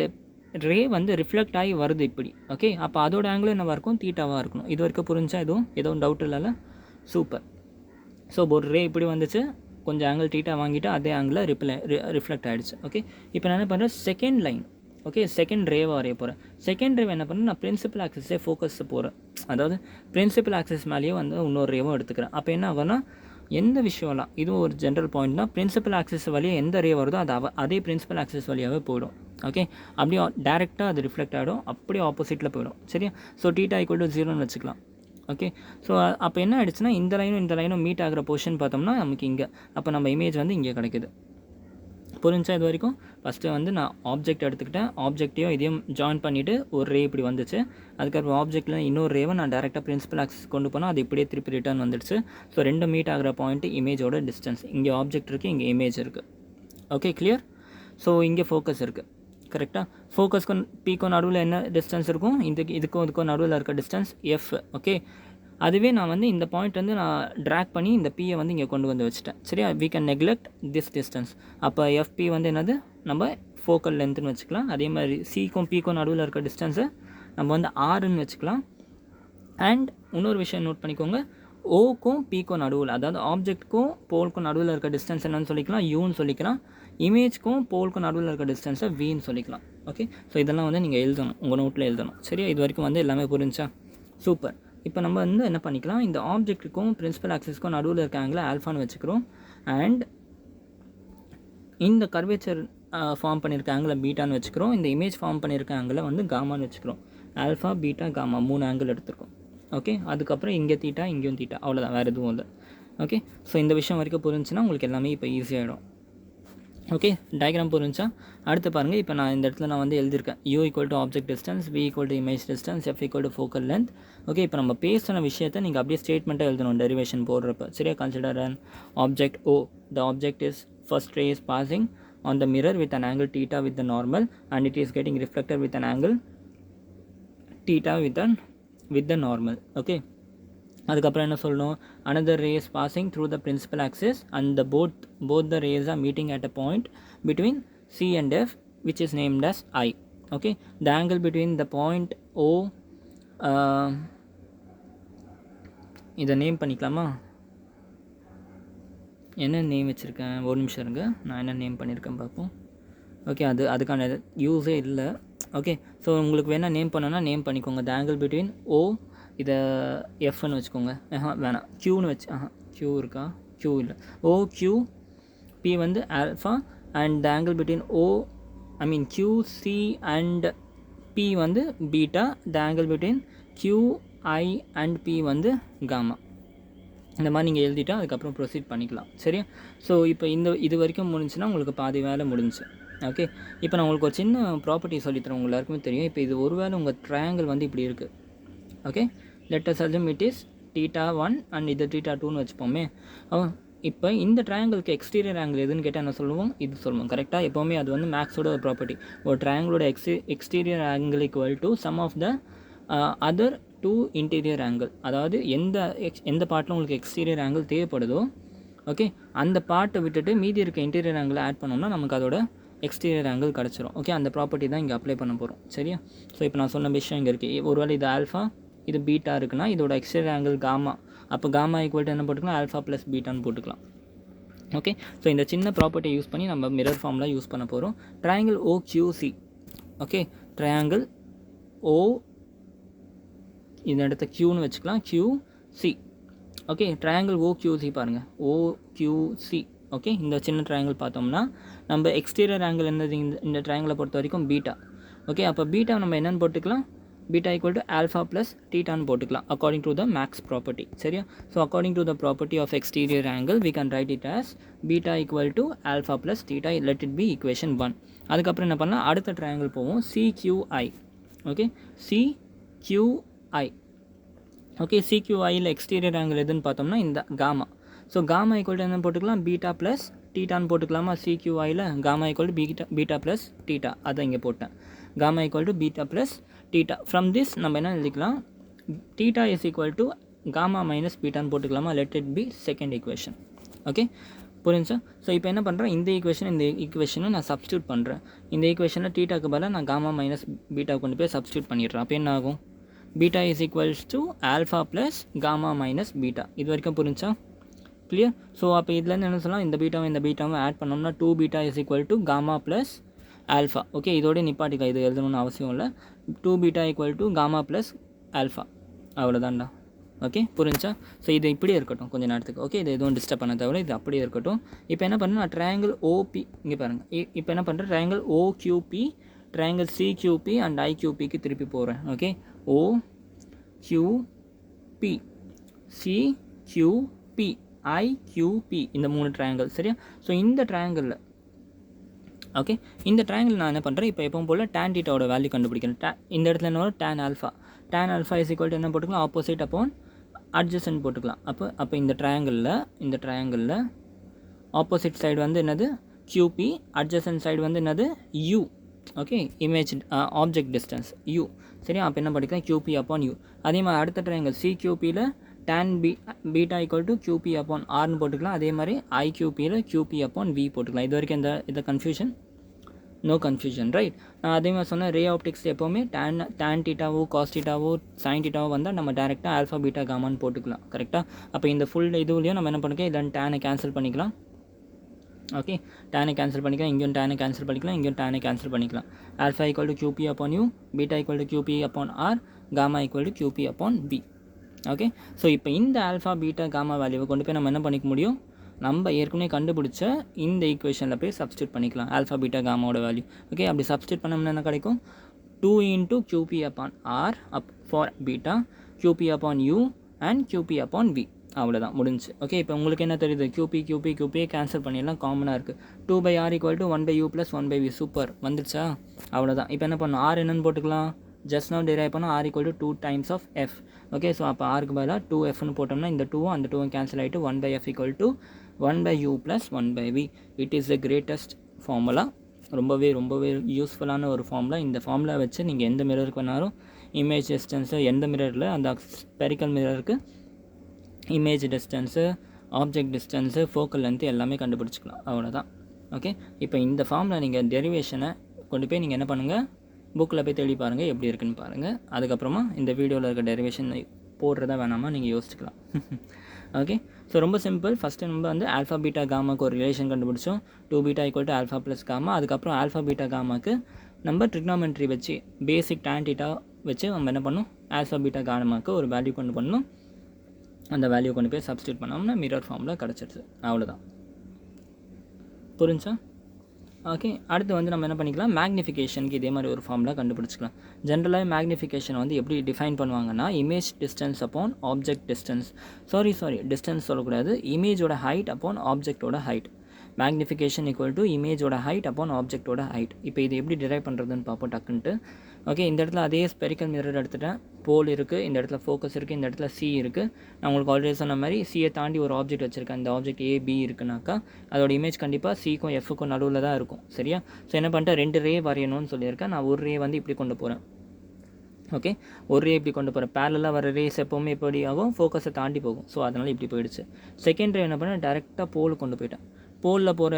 ரே வந்து ரிஃப்ளெக்ட் ஆகி வருது இப்படி. ஓகே, அப்போ அதோட ஆங்கிள் என்னவாக இருக்கும், θவாக இருக்கணும். இது வரைக்கும் புரிஞ்சா எதுவும் டவுட் இல்லைல்ல? சூப்பர். ஸோ ஒரு ரே இப்படி வந்துச்சு, கொஞ்சம் ஆங்கிள் θ வாங்கிட்டு அதே ஆங்கிளில் ரிஃப்ளெக்ட் ஆகிடுச்சு. ஓகே, இப்போ நான் என்ன பண்ணுறேன், செகண்ட் லைன். ஓகே, செகண்ட் ரேவை வரைய போகிறேன். செகண்ட் ரேவை என்ன பண்ணேன், நான் பிரின்சிபல் ஆக்சிஸே ஃபோக்கஸ் போகிறேன். அதாவது பிரின்சிபல் ஆக்சிஸ் மேலேயே வந்து இன்னொரு ரேவும் எடுத்துக்கிறேன். அப்போ என்ன ஆகும்னா, எந்த விஷயம்லாம் இதுவும் ஒரு ஜென்ரல் பாயிண்ட் தான், பிரின்சிபல் ஆக்சிஸ் வழியாக எந்த ரே வருதோ அது அதே பிரின்சிபல் ஆக்சிஸ் வழியாகவே போயிடும். ஓகே, அப்படியே டேரெக்டாக அது ரிஃப்ளெக்ட் ஆகிடும், அப்படியே ஆப்போசிட்டில் போயிடும். சரியா? ஸோ θ = 0ன்னு வச்சுக்கலாம். ஓகே. ஸோ அப்போ என்ன ஆகிடுச்சுன்னா இந்த லைனும் மீட் ஆகிற பொசிஷன் பார்த்தோம்னா நமக்கு இங்கே, அப்போ நம்ம இமேஜ் வந்து இங்கே கிடைக்குது. புரிஞ்சா இது வரைக்கும்? ஃபஸ்ட்டு வந்து நான் ஆப்ஜெக்ட் எடுத்துக்கிட்டேன், ஆப்ஜெக்டையும் இதையும் ஜாயின் பண்ணிவிட்டு ஒரு ரே இப்படி வந்துச்சு. அதுக்கப்புறம் ஆப்ஜெக்டில் இன்னொரு ரேவை நான் டேரெக்டாக பிரின்சிபல் ஆக்சிஸ் கொண்டு போனால் அது இப்படியே திருப்பி ரிட்டர்ன் வந்துடுச்சு. ஸோ ரெண்டு மீட் ஆகிற பாயிண்ட்டு இமேஜோட டிஸ்டன்ஸ். இங்கே ஆப்ஜெக்ட் இருக்குது, இங்கே இமேஜ் இருக்குது. Okay, clear? ஸோ இங்கே ஃபோக்கஸ் இருக்குது, கரெக்டாக? ஃபோக்கஸ்க்கும் பீக்கும் நடுவில் என்ன டிஸ்டன்ஸ் இருக்கும்? இதுக்கும் நடுவில் இருக்க டிஸ்டன்ஸ் எஃப். ஓகே, அதுவே நான் வந்து இந்த பாயிண்ட் வந்து நான் ட்ராக் பண்ணி இந்த பியை வந்து இங்கே கொண்டு வந்து வச்சுட்டேன். சரியா? We can neglect this distance. அப்போ எஃப்பி வந்து என்னது, நம்ம ஃபோக்கல் லென்த்துன்னு வச்சுக்கலாம். அதே மாதிரி சிக்கும் பிக்கும் நடுவில் இருக்க டிஸ்டன்ஸை நம்ம வந்து ஆறுன்னு வச்சுக்கலாம். அண்ட் இன்னொரு விஷயம் நோட் பண்ணிக்கோங்க, ஓக்கும் பிக்கும் நடுவில், அதாவது ஆப்ஜெக்ட்க்கும் போலுக்கும் நடுவில் இருக்க டிஸ்டன்ஸ் என்னன்னு சொல்லிக்கலாம், யூன்னு சொல்லிக்கலாம். இமேஜ்க்கும் போலுக்கும் நடுவில் இருக்க டிஸ்டன்ஸை வின்னு சொல்லிக்கலாம். ஓகே, ஸோ இதெல்லாம் வந்து நீங்கள் எழுதணும், உங்கள் நோட்டில் எழுதணும். சரியா? இது வரைக்கும் வந்து எல்லாமே புரிஞ்சா? சூப்பர். இப்போ நம்ம வந்து என்ன பண்ணிக்கலாம், இந்த ஆப்ஜெக்ட்டுக்கும் பிரின்சிபல் ஆக்சிஸ்க்கும் நடுவில் இருக்க ஆங்கிளை ஆல்ஃபான்னு வச்சுக்கிறோம். அண்ட் இந்த கர்வேச்சர் ஃபார்ம் பண்ணியிருக்க ஆங்கிளை பீட்டான்னு வச்சுக்கிறோம். இந்த இமேஜ் ஃபார்ம் பண்ணியிருக்க ஆங்கிளை வந்து காமான்னு வச்சுக்கிறோம். ஆல்ஃபா, பீட்டா, காமா 3 ஆங்கிள் எடுத்துருக்கோம். ஓகே, அதுக்கப்புறம் இங்கே தீட்டா, இங்கேயும் தீட்டா, அவ்வளோதான், வேறு எதுவும் இல்லை. ஓகே, ஸோ இந்த விஷயம் வரைக்கும் புரிஞ்சுன்னா உங்களுக்கு எல்லாமே இப்போ ஈஸியாகிடும். ஓகே, டயக்ராம் புரிஞ்சா? அடுத்து பாருங்கள், இப்போ நான் இந்த இடத்துல நான் வந்து எழுதியிருக்கேன் u = object distance, v = image distance, f = focal length. Okay, இப்போ நம்ம பேசின விஷயத்தை நீங்கள் அப்படியே ஸ்டேட்மெண்ட்டாக எழுதணும் டெரிவேஷன் போடுறப்ப. சரியா? Consider an object O. The object is first ray is passing on the mirror with an angle theta with the normal and it is getting reflected with an angle theta with the normal. Okay, அதுக்கப்புறம் என்ன சொல்லணும், another ray is passing through the principal axis and the both the rays are meeting at a point between C and F which is named as I. Okay, the angle between the point O, இதை நேம் பண்ணிக்கலாமா? என்ன நேம் வச்சுருக்கேன், ஒரு நிமிஷம் இருங்க, நான் என்ன நேம் பண்ணியிருக்கேன் பார்ப்போம். ஓகே, அதுக்கான யூஸே இல்லை. ஓகே, ஸோ உங்களுக்கு வேணால் நேம் பண்ணோன்னா நேம் பண்ணிக்கோங்க. த ஆங்கிள் பிட்வீன் ஓ, இதை எஃப்னு வச்சுக்கோங்க. வேணாம், க்யூன்னு வச்சு, க்யூ இருக்கா? க்யூ இல்லை, ஓ க்யூ பி வந்து alpha and the angle between O Q C and P வந்து beta. The angle between Q I and P வந்து காமா. இந்த மாதிரி நீங்கள் எழுதிட்டா அதுக்கப்புறம் ப்ரொசீட் பண்ணிக்கலாம். சரியா? ஸோ இப்போ இது வரைக்கும் முடிஞ்சுன்னா உங்களுக்கு பாதி வேலை முடிஞ்சு. ஓகே, இப்போ நான் உங்களுக்கு ஒரு சின்ன ப்ராப்பர்ட்டி சொல்லித்தரேன், உங்களுக்கு எல்லாருக்குமே தெரியும். இப்போ இது ஒரு வேளை உங்கள் ட்ரையாங்கிள் வந்து இப்படி இருக்குது. Okay, let us assume it is θ1 and இது θ2ன்னு வச்சுப்போமே. இப்போ இந்த ட்ரையாங்கிளுக்கு எக்ஸ்டீரியர் ஆங்கிள் எதுன்னு கேட்டால் என்ன சொல்லுவோம், இது சொல்லுவோம். கரெக்டாக? எப்போவுமே அது வந்து மேக்ஸோட ஒரு ப்ராப்பர்ட்டி. ஒரு ட்ரையாங்கிளோட exterior angle equal to sum of the other 2 interior angle. அதாவது எந்த பார்ட்டில் உங்களுக்கு எக்ஸ்டீரியர் ஆங்கிள் தேவைப்படுதோ, ஓகே, அந்த பார்ட்டை விட்டுட்டு மீதி இருக்க இன்டீரியர் ஆங்கிளை ஆட் பண்ணோம்னா நமக்கு அதோட எக்ஸ்டீரியர் ஆங்கிள் கிடச்சிரும். ஓகே, அந்த ப்ராப்பர்ட்டி தான் இங்கே அப்ளை பண்ண போகிறோம். சரியா? ஸோ இப்போ நான் சொன்ன விஷயம் இங்கே இருக்குது. ஒருவேளை இது ஆல்ஃபா, இது பீட்டா இருக்குன்னா இதோட எக்ஸ்டீரியர் ஆங்கிள் காமா. அப்போ காமா ஈக்குவல் டு என்ன போட்டுக்கலாம், ஆல்ஃபா ப்ளஸ் பீட்டான்னு போட்டுக்கலாம். ஓகே, ஸோ இந்த சின்ன ப்ராப்பர்ட்டியை யூஸ் பண்ணி நம்ம மிரர் ஃபார்மில் யூஸ் பண்ண போகிறோம். Triangle OQC. ஓகே, ட்ரையாங்கிள் ஓ, இந்த இடத்த க்யூன்னு வச்சுக்கலாம், QC. ஓகே, ட்ரையாங்கிள் OQC பாருங்கள், OQC. ஓகே, இந்த சின்ன ட்ரையாங்கிள் பார்த்தோம்னா நம்ம எக்ஸ்டீரியர் ஆங்கிள் என்னது, இந்த ட்ரையாங்கிளை பொறுத்த வரைக்கும் பீட்டா. ஓகே, அப்போ பீட்டா நம்ம என்னென்னு போட்டுக்கலாம், beta equal to alpha plus தீட்டான்னு போட்டுக்கலாம் according to the maths property. சரியா? So according to the property of exterior angle we can write it as beta equal to alpha plus theta. Let it be equation 1. அதுக்கப்புறம் என்ன பண்ணலாம், அடுத்த ட்ரையாங்கிள் போவோம், CQI. Okay, CQI. ஓகே, CQIயில் எக்ஸ்டீரியர் ஆங்கிள் எதுன்னு பார்த்தோம்னா இந்த gamma. So gamma equal to என்ன போட்டுக்கலாம், பீட்டா ப்ளஸ் தீட்டான்னு போட்டுக்கலாமா? CQIயில் gamma equal to beta plus theta, அதை இங்கே போட்டேன். Gamma equal to beta plus theta. From this நம்ம என்ன எழுதிக்கலாம், theta is equal to gamma minus பீட்டான்னு போட்டுக்கலாமா? Let it be second equation. Okay, புரிஞ்சா? ஸோ இப்போ என்ன பண்ணுறேன், இந்த ஈக்குவேஷனை நான் சப்ஸ்டியூட் பண்ணுறேன். இந்த ஈக்குவேஷனில் தீட்டாக்கு பதிலாக நான் காமா மைனஸ் பீட்டா கொண்டு போய் சப்ஸ்டியூட் பண்ணிடுறேன். அப்போ என்ன ஆகும், beta is equals to alpha plus gamma minus beta. இது வரைக்கும் புரிஞ்சா? கிளியர்? ஸோ அப்போ இதுலேருந்து என்ன சொல்லலாம், இந்த பீட்டாவும் ஆட் பண்ணோம்னா 2 beta is equal to gamma plus alpha. Okay, இதோட நிப்பாட்டிக்கா, இது எழுதணும்னு அவசியம் இல்லை. 2 beta equal to gamma plus alpha, அவ்வளோதான்டா. ஓகே, புரிஞ்சா? ஸோ இது இப்படியே இருக்கட்டும் கொஞ்சம் நேரத்துக்கு. ஓகே, இது எதுவும் டிஸ்டர்ப் பண்ண தேவை, இது அப்படியே இருக்கட்டும். இப்போ என்ன பண்ணுறேன், நான் ட்ரையாங்கிள் ஓபி இங்கே பாருங்கள். இப்போ என்ன பண்ணுறேன், triangle OQP, triangle CQP and IQPக்கு திருப்பி போகிறேன். Okay, OQP P, CQP, IQP, இந்த 3 ட்ரையாங்கிள் சரியா. ஸோ இந்த ட்ரையாங்கிளில் ஓகே, இந்த ட்ரையாங்கிள் நான் என்ன பண்ணுறேன், இப்போ எப்பவும் போல் tan θ வேல்யூ கண்டுபிடிக்கிறேன். இந்த இடத்துல என்ன வரும், tan alpha. tan alpha is equal to என்ன போட்டுக்கலாம், ஆப்போசிட் அப்போன் அட்ஜசன்ட் போட்டுக்கலாம். அப்போ இந்த ட்ரையாங்கிளில் ஆப்போசிட் சைடு வந்து என்னது QP, அட்ஜசன்ட் சைடு வந்து என்னது U. Okay, image object distance U சரியா. அப்போ என்ன படிக்கலாம், QP அப்பான் U. அதே மாதிரி அடுத்த ட்ரையாங்கிள் CQPயில் tan beta equal to QP upon Rன்னு போட்டுக்கலாம். அதே மாதிரி IQPயில் QP அப்பான் V போட்டுக்கலாம். இது வரைக்கும் இந்த கன்ஃபியூஷன், நோ கன்ஃபியூஷன் ரைட். நான் அதே மாதிரி சொன்ன ரே ஆப்டிக்ஸ் எப்போவுமே tan θவோ காஸ் θவோ sin θவோ வந்தால் நம்ம டேரெக்டாக ஆல்ஃபா பீட்டா காமான்னு போட்டுக்கலாம் கரெக்டாக. அப்போ இந்த ஃபுல் இதுலேயும் நம்ம என்ன பண்ணிக்கலாம், இதில் டேனை கேன்சல் பண்ணிக்கலாம். ஓகே, டேனை கேன்சல் பண்ணிக்கலாம், இங்கேயும் டேனை கேன்சல் பண்ணிக்கலாம், இங்கேயும் டேனை கேன்சல் பண்ணிக்கலாம். Alpha equal to QP upon U, beta equal to QP upon R, gamma equal to QP upon B. Okay, so இப்போ இந்த ஆல்ஃபா பீட்டா காமா வேல்யூவை கொண்டு போய் நம்ம என்ன பண்ணிக்க முடியும், நம்ம ஏற்கனவே கண்டுபிடிச்ச இந்த ஈக்குவேஷனில் போய் சப்ஸ்டியூட் பண்ணிக்கலாம் ஆல்ஃபா பீட்டா காமாவோட வேல்யூ. ஓகே, அப்படி சப்ஸ்டியூட் பண்ணோம்னா என்ன கிடைக்கும், 2 into QP upon R for beta, QP upon U and QP upon V. அவ்வளோதான் முடிஞ்சு. ஓகே, இப்போ உங்களுக்கு என்ன தெரியுது, QP கேன்சல் பண்ணிடலாம், காமனாக இருக்குது. 2/R equal to 1/U + 1/V. Super, வந்துடுச்சா. அவ்வளோதான். இப்போ என்ன பண்ணணும், R என்னன்னு போட்டுக்கலாம், ஜஸ்ட் நவ் டிரைவ் பண்ணால் R equal to 2 times of F. Okay, so அப்போ Rக்கு பதிலாக 2Fன்னு போட்டோம்னா இந்த 2வும் அந்த 2வும் கேன்சல் ஆகிட்டு 1/F equal to 1/U + 1/V. It is the greatest formula. ரொம்பவே யூஸ்ஃபுல்லான ஒரு ஃபார்முலா. இந்த ஃபார்முலா வச்சு நீங்கள் எந்த மிரருக்கு வேணாலும் இமேஜ் டிஸ்டன்ஸு, எந்த மிரரில் அந்த ஸ்பெரிக்கல் மிரருக்கு image distance, object distance, focal length எல்லாமே கண்டுபிடிச்சிக்கலாம். அவ்வளோதான். ஓகே, இப்போ இந்த ஃபார்முலா நீங்கள் டெரிவேஷனை கொண்டு போய் நீங்கள் என்ன பண்ணுங்கள், புக்கில் போய் தேடி பாருங்கள் எப்படி இருக்குன்னு பாருங்கள். அதுக்கப்புறமா இந்த வீடியோவில் இருக்க டெரிவேஷன் போடுறதா வேணாமா நீங்கள் யோசிச்சுக்கலாம். ஓகே, ஸோ ரொம்ப சிம்பிள். ஃபஸ்ட்டு நம்ம வந்து ஆல்ஃபா பீட்டா காமாக்கு ஒரு ரிலேஷன் கண்டுபிடிச்சோம், 2 beta equal to alpha plus gamma. அதுக்கப்புறம் ஆல்ஃபா பீட்டா காமாக்கு நம்ம ட்ரிக்னாமெட்ரி வச்சு பேசிக் tan θ வச்சு நம்ம என்ன பண்ணோம், ஆல்ஃபா பீட்டா காமாக்கு ஒரு வேல்யூ கொண்டு பண்ணணும். அந்த வேல்யூ கொண்டு போய் சப்ஸ்டியூட் பண்ணோம்னா மிரர் ஃபார்மில் கிடச்சிடுது. அவ்வளோதான், புரிஞ்சா. ஓகே, அடுத்து வந்து நம்ம என்ன பண்ணிக்கலாம், மேக்னிஃபிகேஷனுக்கு இதே மாதிரி ஒரு ஃபார்முலா கண்டுபிடிச்சிக்கலாம். ஜென்ரலாக மேக்னிஃபிகேஷன் வந்து எப்படி டிஃபைன் பண்ணுவாங்கன்னா, image distance upon object distance. Sorry distance சொல்லக்கூடாது, இமேஜோட ஹைட் அப்பான் ஆப்ஜெக்டோட ஹைட். மேக்னிஃபிகேஷன் ஈக்குவல் டு இமேஜோட ஹைட் அப்பான் ஆப்ஜெக்டோட ஹைட். இப்போ இது எப்படி டிரைவ் பண்ணுறதுன்னு பார்ப்போம் டக்குன்ட்டு. ஓகே, இந்த இடத்துல அதே ஸ்பெரிக்கல் மிரர் எடுத்துட்டேன், போல் இருக்குது, இந்த இடத்துல ஃபோக்கஸ் இருக்குது, இந்த இடத்துல C இருக்குது. நான் உங்களுக்கு ஆல்ரெடி சொன்ன மாதிரி சியை தாண்டி ஒரு ஆப்ஜெக்ட் வச்சுருக்கேன். இந்த ஆப்ஜெக்ட் AB இருக்குனாக்கா அதோட இமேஜ் கண்டிப்பாக Cக்கும் Fக்கும் நடுவில் தான் இருக்கும் சரியா. ஸோ என்ன பண்ணிட்டேன், 2 ரே வரையணும்னு சொல்லியிருக்கேன். நான் ஒரு ரே வந்து இப்படி கொண்டு போகிறேன். ஓகே, ஒரு ரே இப்படி கொண்டு போகிறேன். பேரலாக வர ரேஸ் எப்போவுமே எப்படி ஆகும், ஃபோக்கஸை தாண்டி போகும். ஸோ அதனால் இப்படி போயிடுச்சு. செகண்ட் ரே என்ன பண்ணேன், டேரெக்டாக போல் கொண்டு போயிட்டேன். போலில் போகிற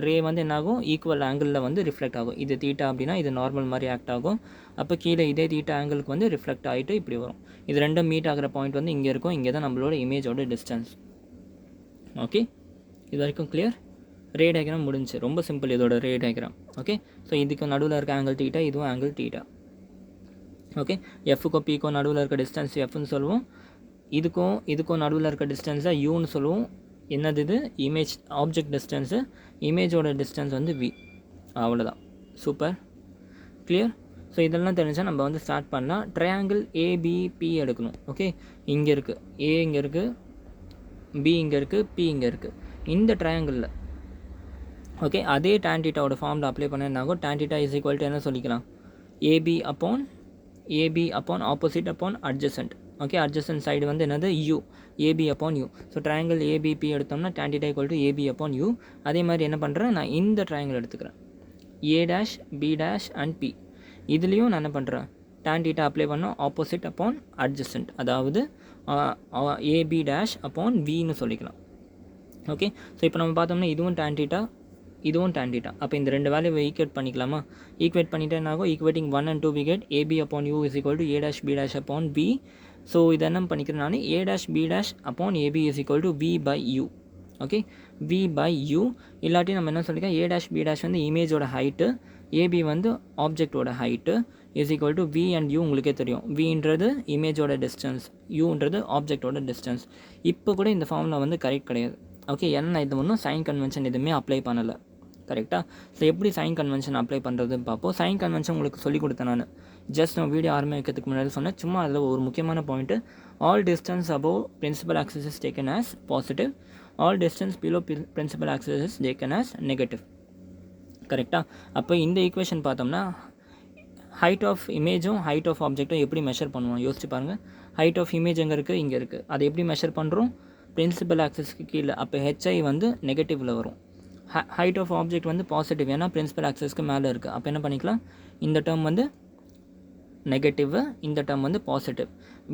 ரே வந்து என்னாகும், ஈக்குவல் ஆங்கிளில் வந்து ரிஃப்ளெக்ட் ஆகும். இது தீட்டா அப்படின்னா இது நார்மல் மாதிரி ஆக்ட் ஆகும். அப்போ கீழே இதே தீட்டா ஆங்கிளுக்கு வந்து ரிஃப்ளெக்ட் ஆகிட்டு இப்படி வரும். இது ரெண்டும் மீட் ஆகிற பாயிண்ட் வந்து இங்கே இருக்கும். இங்கே தான் நம்மளோட இமேஜோட டிஸ்டன்ஸ். ஓகே, இது வரைக்கும் கிளியர். ரே டயக்ராம் முடிஞ்சு, ரொம்ப சிம்பிள் இதோட ரே டயக்ராம். ஓகே, ஸோ இதுக்கு நடுவில் இருக்க ஆங்கிள் தீட்டா, இதுவும் ஆங்கிள் தீட்டா. ஓகே, எஃப்க்கும் பிக்கும் நடுவில் இருக்க டிஸ்டன்ஸ் எஃப்னு சொல்லுவோம். இதுக்கும் நடுவில் இருக்க டிஸ்டன்ஸை யூன்னு சொல்லுவோம். என்னது இது, இமேஜ் ஆப்ஜெக்ட் டிஸ்டன்ஸு, இமேஜோட டிஸ்டன்ஸ் வந்து V. அவ்வளோதான், சூப்பர், கிளியர். ஸோ இதெல்லாம் தெரிஞ்சால் நம்ம வந்து ஸ்டார்ட் பண்ணலாம். ட்ரையாங்கிள் ABP எடுக்கணும். ஓகே, இங்கே இருக்குது A, இங்கே இருக்குது B, இங்கே இருக்குது P, இங்கே இருக்குது. இந்த ட்ரையாங்கிளில் ஓகே அதே tan θவோட ஃபார்மில் அப்ளை பண்ண என்ன ஆகும், tan θ இஸ் ஈக்குவல் டு என்ன சொல்லிக்கலாம், AB அப்பான் opposite upon adjacent. Okay, adjacent side வந்து என்னது U, AB upon U. So triangle ABP எடுத்தோம்னா tan θ equal to AB upon U. அதே மாதிரி என்ன பண்ணுறேன், நான் இந்த ட்ரையாங்கிள் எடுத்துக்கிறேன், A', B' அண்ட் P. இதுலேயும் நான் என்ன பண்ணுறேன், tan θ அப்ளை பண்ணோம் ஆப்போசிட் அப்பான் அட்ஜசன்ட், அதாவது AB' அப்பான் Vன்னு சொல்லிக்கலாம். ஓகே, ஸோ இப்போ நம்ம பார்த்தோம்னா இதுவும் tan θ, இதுவும் tan θ. அப்போ இந்த ரெண்டு வேல்யூவை ஈக்குவேட் பண்ணிக்கலாமா, ஈக்குவேட் பண்ணிவிட்டு என்னாகும், equating 1 and 2 we get AB upon U is equal to A' B' upon B. So இதை என்ன பண்ணிக்கிறேன் நான், A' B' upon AB is equal to V by U. Okay, V by U. இல்லாட்டி நம்ம என்ன சொல்லிக்கலாம், A' B' வந்து இமேஜோட ஹைட்டு, AB வந்து ஆப்ஜெக்டோட height is equal to V and U. உங்களுக்கே தெரியும், Vன்றது இமேஜோட டிஸ்டன்ஸ், Uன்றது ஆப்ஜெக்டோட டிஸ்டன்ஸ். இப்போ கூட இந்த ஃபார்முலா வந்து கரெக்ட் கிடையாது. ஓகே, ஏன்னா இது ஒன்றும் சைன் கன்வென்ஷன் எதுவுமே அப்ளை பண்ணலை கரெக்டாக. ஸோ எப்படி சைன் கன்வென்ஷன் அப்ளை பண்ணுறதுன்னு பார்ப்போம். சைன் கன்வென்ஷன் உங்களுக்கு சொல்லிக் கொடுத்தேன் நான், ஜஸ்ட் நான் வீடியோ ஆரம்பிக்கிறதுக்கு முன்னாடி சொன்னேன். சும்மா அதில் ஒரு முக்கியமான point, all distance above principal axis is taken as positive, all distance below principal axis is taken as negative. கரெக்டாக? அப்போ இந்த ஈக்குவேஷன் பார்த்தோம்னா ஹைட் ஆஃப் இமேஜும் ஹைட் ஆஃப் ஆப்ஜெக்ட்டும் எப்படி மெஷர் பண்ணுவோம் யோசிச்சு பாருங்கள். ஹைட் ஆஃப் இமேஜ் எங்கே இருக்குது? இங்கே இருக்குது. அதை எப்படி மெஷர் பண்ணுறோம்? பிரின்சிபல் ஆக்சஸ்க்கு கீழே. அப்போ ஹெச்ஐ வந்து நெகட்டிவில் வரும். ஹைட் ஆஃப் ஆப்ஜெக்ட் வந்து பாசிட்டிவ், ஏன்னா பிரின்சிபல் ஆக்சஸ்க்கு மேலே இருக்குது. அப்போ என்ன பண்ணிக்கலாம்? இந்த டேர்ம் வந்து நெகட்டிவ், இந்த டேர்ம் வந்து பாசிட்டிவ்.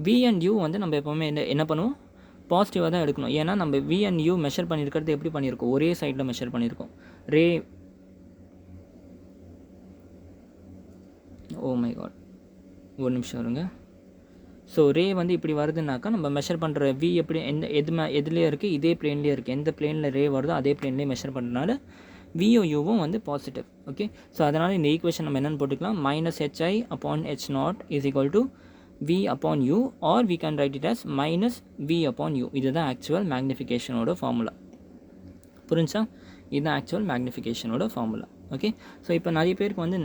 வி அண்ட் யூ வந்து நம்ம எப்போவுமே என்ன பண்ணுவோம்? பாசிட்டிவாக தான் எடுக்கணும். ஏன்னா நம்ம வி அண்ட் யூ மெஷர் பண்ணியிருக்கிறது எப்படி பண்ணியிருக்கோம்? ஒரே சைடில் மெஷர் பண்ணியிருக்கோம். ரே, ஓ மை காட், ஒரு நிமிஷம் வருங்க. ஸோ ரே வந்து இப்படி வருதுனாக்கா நம்ம மெஷர் பண்ணுற வி எப்படி எதுலேயே இருக்குது? இதே பிளேன்லேயே இருக்குது. எந்த பிளேனில் ரே வருதோ அதே பிளேன்லேயே மெஷர் பண்ணுறதுனால விஓ யூவும் வந்து பாசிட்டிவ். ஓகே, ஸோ அதனால் இந்த ஈக்குவேஷன் நம்ம என்னென்னு போட்டுக்கலாம்? -hi upon h0 is equal to v upon u, or we can write it as -v upon u. இதுதான் ஆக்சுவல் மேக்னிஃபிகேஷனோட ஃபார்முலா. புரிஞ்சா? இதுதான் ஆக்சுவல் மேக்னிஃபிகேஷனோட ஃபார்முலா. ஓகே, ஸோ இப்போ நிறைய பேருக்கு வந்து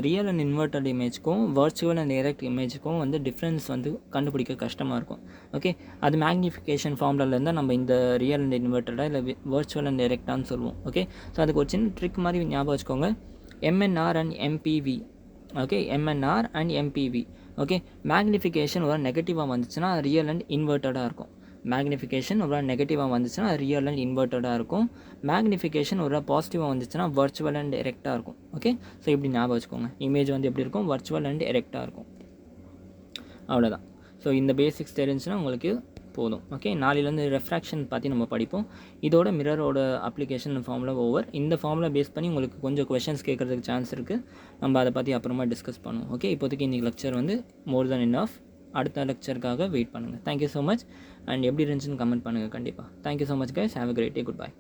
ரியல் அண்ட் இன்வெர்டட் இமேஜுக்கும் வர்ச்சுவல் அண்ட் டைரக்ட் இமேஜுக்கும் வந்து டிஃப்ரென்ஸ் வந்து கண்டுபிடிக்க கஷ்டமாக இருக்கும். ஓகே, அது மேக்னிஃபிகேஷன் ஃபார்முலாலேருந்து நம்ம இந்த ரியல் அண்ட் இன்வெர்டடாக இல்லை வர்ச்சுவல் அண்ட் டைரக்டான்னு சொல்லுவோம். ஓகே, ஸோ அதுக்கு ஒரு சின்ன ட்ரிக் மாதிரி ஞாபகம் வச்சுக்கோங்க. MNR and MPV. Okay, MNR and MPV. Okay, magnification ஒரு நெகட்டிவாக வந்துச்சுன்னா ரியல் அண்ட் இன்வெர்டடாக இருக்கும். மேக்னிஃபிகேஷன் ஒரு நெகட்டிவாக வந்துச்சுன்னா ரியல் அண்ட் இன்வெர்ட்டடாக இருக்கும். மேக்னிஃபிகேஷன் ஒரு பாசிட்டிவாக வந்துச்சுன்னா வர்ச்சுவல் அண்ட் எரெக்டாக இருக்கும். ஓகே, ஸோ இப்படி ஞாபகம் வச்சுக்கோங்க. இமேஜ் வந்து எப்படி இருக்கும்? வர்ச்சுவல் அண்ட் எரெக்டாக இருக்கும். அவ்வளோதான். ஸோ இந்த பேசிக்ஸ் தெரிஞ்சுன்னா உங்களுக்கு போதும். ஓகே, நாளையிலேருந்து ரெஃப்ராக்ஷன் பற்றி நம்ம படிப்போம். இதோட மிரரோட அப்ளிகேஷன் ஃபார்முலா ஓவர். இந்த ஃபார்முலா பேஸ் பண்ணி உங்களுக்கு கொஞ்சம் கொஷின்ஸ் கேட்குறதுக்கு சான்ஸ் இருக்குது. நம்ம அதை பற்றி அப்புறமா டிஸ்கஸ் பண்ணுவோம். ஓகே, இப்போதைக்கு இன்றைக்கி லெக்சர் வந்து மோர் தென் இனஃப். அடுத்த லெக்சருக்காக வெயிட் பண்ணுங்கள். Thank you so much. அண்ட் எப்படி இருந்துச்சுன்னு கமெண்ட் பண்ணுங்கள் கண்டிப்பாக. Thank you so much guys. Have a great day. Good bye.